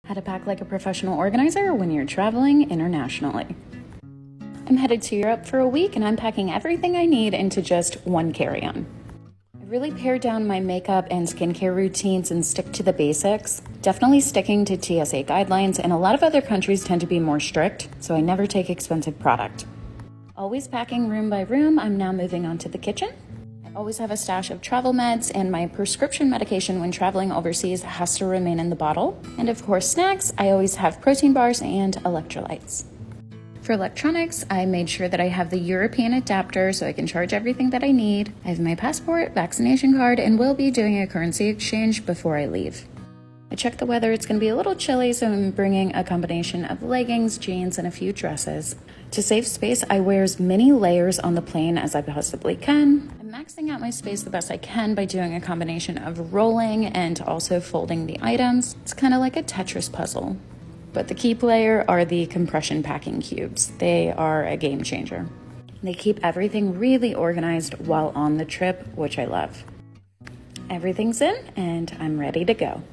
How to pack like a professional organizer when you're traveling internationally. I'm headed to Europe for a week and I'm packing everything I need into just one carry-on. I really pared down my makeup and skincare routines and stick to the basics, definitely sticking to TSA guidelines, and a lot of other countries tend to be more strict, so I never take expensive product. Always packing room by room, I'm now moving on to the kitchen. I always have a stash of travel meds, and my prescription medication when traveling overseas has to remain in the bottle. And of course snacks, I always have protein bars and electrolytes. For electronics, I made sure that I have the European adapter so I can charge everything that I need. I have my passport, vaccination card, and will be doing a currency exchange before I leave. I checked the weather. It's going to be a little chilly, so I'm bringing a combination of leggings, jeans, and a few dresses. To save space, I wear as many layers on the plane as I possibly can. I'm maxing out my space the best I can by doing a combination of rolling and also folding the items. It's kind of like a Tetris puzzle. But the key player are the compression packing cubes. They are a game changer. They keep everything really organized while on the trip, which I love. Everything's in, and I'm ready to go.